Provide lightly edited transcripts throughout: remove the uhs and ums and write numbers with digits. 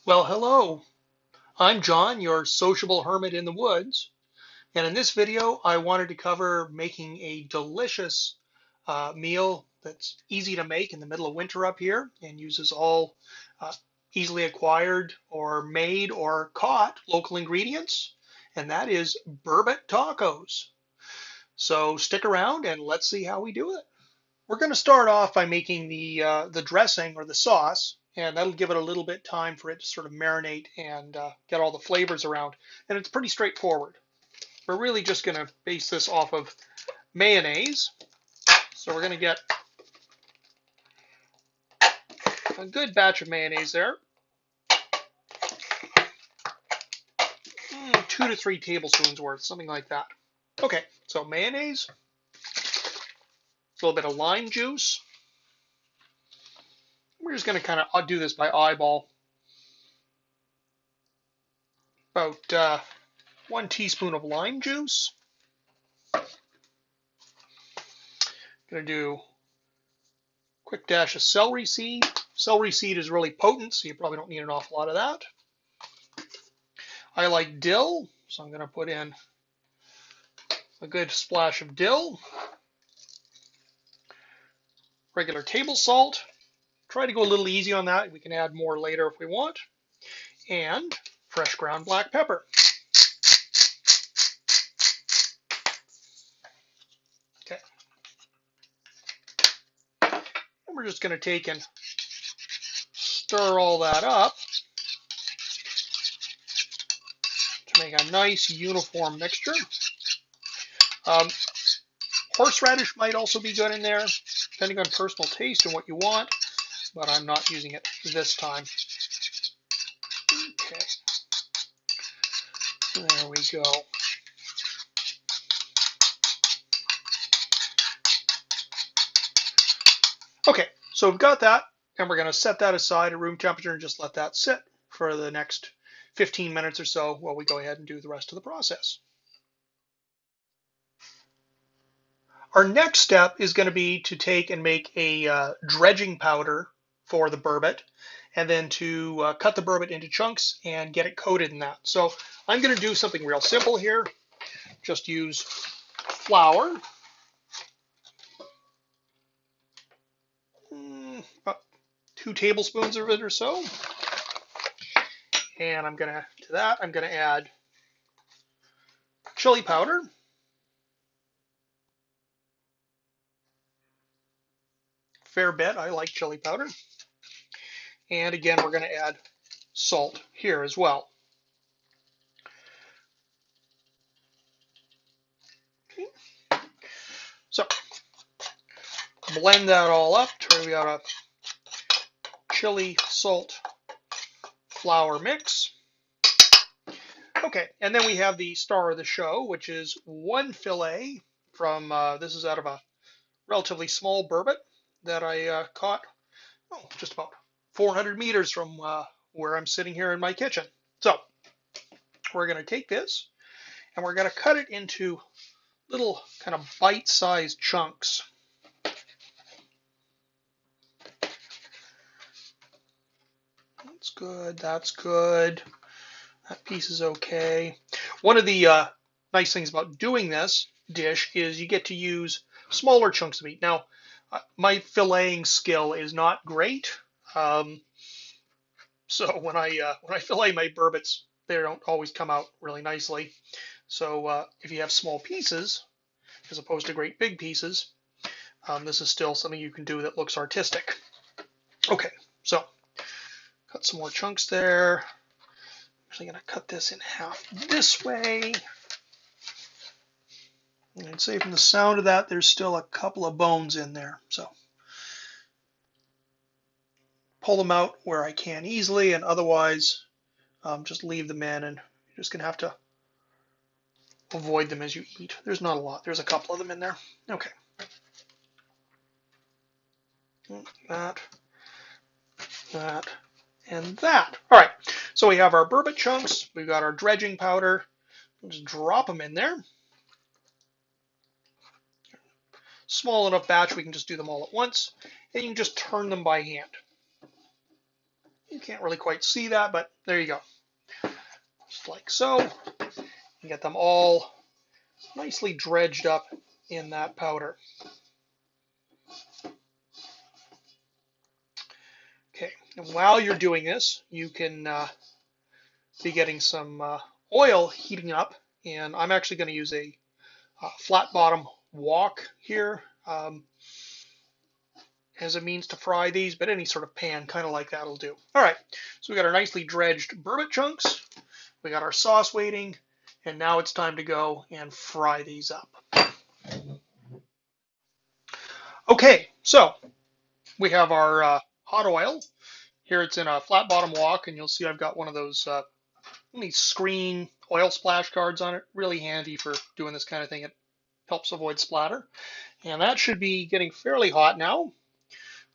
Well, hello. I'm John, your sociable hermit in the woods. And in this video, I wanted to cover making a delicious meal that's easy to make in the middle of winter up here and uses all uh, easily acquired or made or caught local ingredients. And that is Burbot Tacos. So stick around and let's see how we do it. We're going to start off by making the dressing or the sauce, and that'll give it a little bit time for it to sort of marinate and get all the flavors around. And it's pretty straightforward. We're really just going to base this off of mayonnaise. So we're going to get a good batch of mayonnaise there, 2 to 3 tablespoons worth, something like that. Okay, so mayonnaise, a little bit of lime juice. We're just going to kind of do this by eyeball. About 1 teaspoon of lime juice. Going to do a quick dash of celery seed. Celery seed is really potent, so you probably don't need an awful lot of that. I like dill, so I'm going to put in a good splash of dill. Regular table salt. Try to go a little easy on that. We can add more later if we want. And fresh ground black pepper. Okay. And we're just going to take and stir all that up to make a nice uniform mixture. Um, Horseradish might also be good in there, depending on personal taste and what you want, but I'm not using it this time. Okay, there we go. Okay, so we've got that, and we're going to set that aside at room temperature and just let that sit for the next 15 minutes or so while we go ahead and do the rest of the process. Our next step is going to be to take and make a dredging powder for the burbot, and then to cut the burbot into chunks and get it coated in that. So I'm going to do something real simple here. Just use flour, about 2 tablespoons of it or so, and I'm going to add chili powder, fair bit. I like chili powder, and again we're going to add salt here as well. Okay. So blend that all up till we got a chili, salt, flour mix. Okay, and then we have the star of the show, which is one fillet from, this is out of a relatively small burbot that I caught, just about 400 meters from where I'm sitting here in my kitchen. So we're going to take this and we're going to cut it into little kind of bite-sized chunks. That's good, that's good. That piece is okay. One of the nice things about doing this dish is you get to use smaller chunks of meat. Now, my filleting skill is not great, so when I fillet my burbots, they don't always come out really nicely. So if you have small pieces, as opposed to great big pieces, this is still something you can do that looks artistic. Okay, so cut some more chunks there. I'm actually going to cut this in half this way. And I'd say from the sound of that, there's still a couple of bones in there. So pull them out where I can easily, and otherwise just leave them in, and you're just going to have to avoid them as you eat. There's not a lot. There's a couple of them in there. Okay. That, that, and that. All right. So we have our burbot chunks. We've got our dredging powder. We'll just drop them in there. Small enough batch we can just do them all at once, and you can just turn them by hand. You can't really quite see that, but there you go. Just like so. You get them all nicely dredged up in that powder. Okay, and while you're doing this, you can be getting some oil heating up, and I'm actually going to use a flat bottom wok here as a means to fry these, but any sort of pan kind of like that will do. All right, so we got our nicely dredged Burbot chunks, we got our sauce waiting, and now it's time to go and fry these up. Okay, so we have our hot oil. Here it's in a flat bottom wok, and you'll see I've got one of those screen oil splash guards on it. Really handy for doing this kind of thing. It helps avoid splatter. And that should be getting fairly hot now.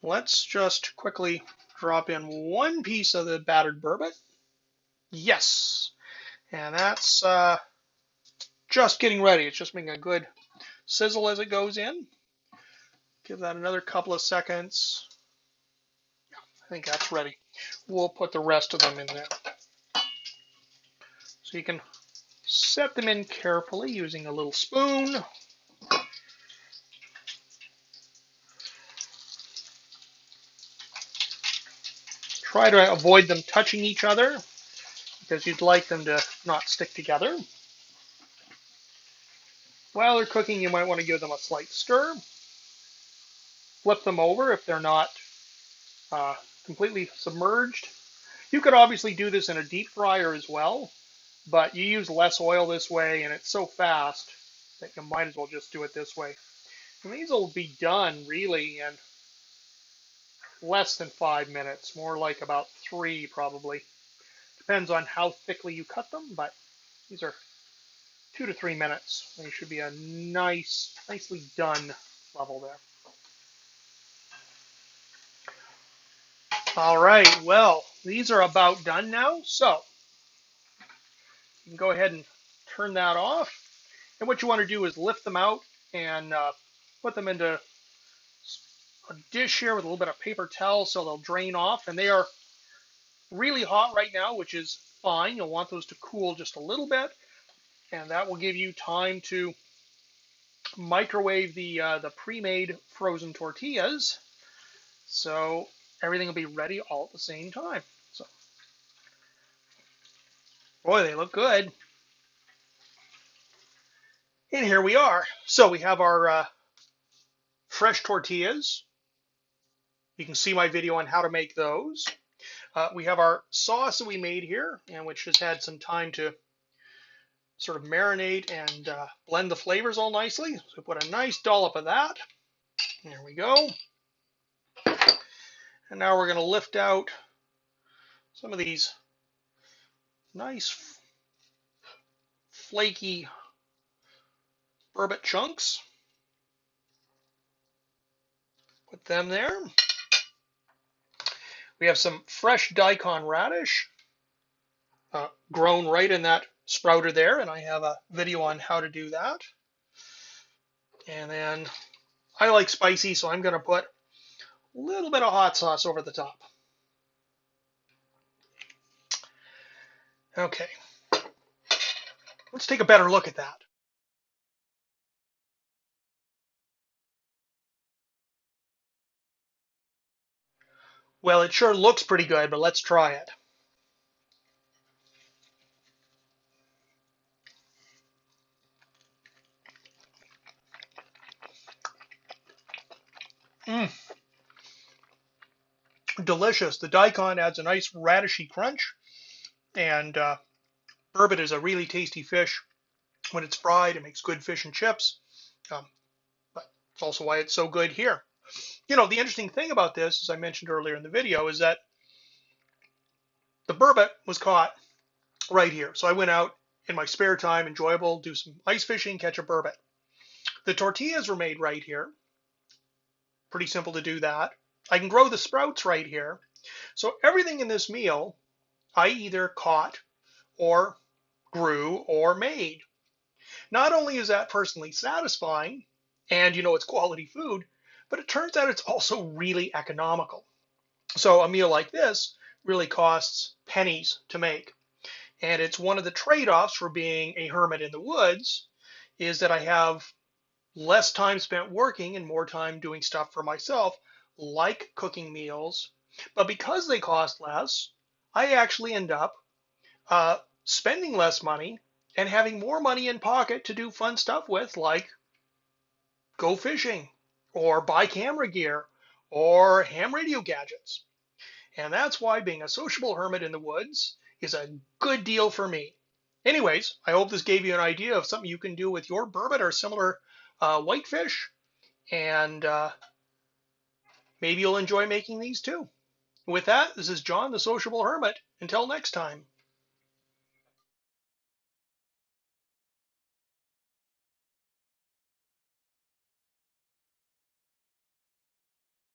Let's just quickly drop in one piece of the battered Burbot. Yes, and that's just getting ready. It's just making a good sizzle as it goes in. Give that another couple of seconds. I think that's ready. We'll put the rest of them in there. So you can set them in carefully using a little spoon. Try to avoid them touching each other because you'd like them to not stick together. While they're cooking, you might want to give them a slight stir. Flip them over if they're not completely submerged. You could obviously do this in a deep fryer as well, but you use less oil this way, and it's so fast that you might as well just do it this way. And these will be done really in less than 5 minutes, more like about 3 probably. Depends on how thickly you cut them, but these are 2 to 3 minutes. They should be a nicely done level there. All right, well, these are about done now, so you can go ahead and turn that off. And what you want to do is lift them out and put them into a dish here with a little bit of paper towel so they'll drain off. And they are really hot right now, which is fine. You'll want those to cool just a little bit, and that will give you time to microwave the pre-made frozen tortillas. So everything will be ready all at the same time. So, boy, they look good. And here we are. So we have our fresh tortillas. You can see my video on how to make those. We have our sauce that we made here, and which has had some time to sort of marinate and blend the flavors all nicely. So we put a nice dollop of that. There we go. And now we're going to lift out some of these nice flaky Burbot chunks. Put them there. We have some fresh daikon radish grown right in that sprouter there, and I have a video on how to do that. And then I like spicy, so I'm going to put a little bit of hot sauce over the top. Okay, let's take a better look at that. Well, it sure looks pretty good, but let's try it. Delicious. The daikon adds a nice radishy crunch, and Burbot is a really tasty fish. When it's fried, it makes good fish and chips, but it's also why it's so good here. You know, the interesting thing about this, as I mentioned earlier in the video, is that the Burbot was caught right here. So I went out in my spare time, enjoyable, do some ice fishing, catch a Burbot. The tortillas were made right here. Pretty simple to do that. I can grow the sprouts right here. So everything in this meal, I either caught or grew or made. Not only is that personally satisfying, and you know it's quality food, but it turns out it's also really economical. So a meal like this really costs pennies to make. And it's one of the trade-offs for being a hermit in the woods is that I have less time spent working and more time doing stuff for myself, like cooking meals. But because they cost less, I actually end up spending less money and having more money in pocket to do fun stuff with, like go fishing or buy camera gear or ham radio gadgets. And that's why being a sociable hermit in the woods is a good deal for me. Anyways, I hope this gave you an idea of something you can do with your burbot or similar whitefish. And maybe you'll enjoy making these too. With that, this is John the Sociable Hermit. Until next time.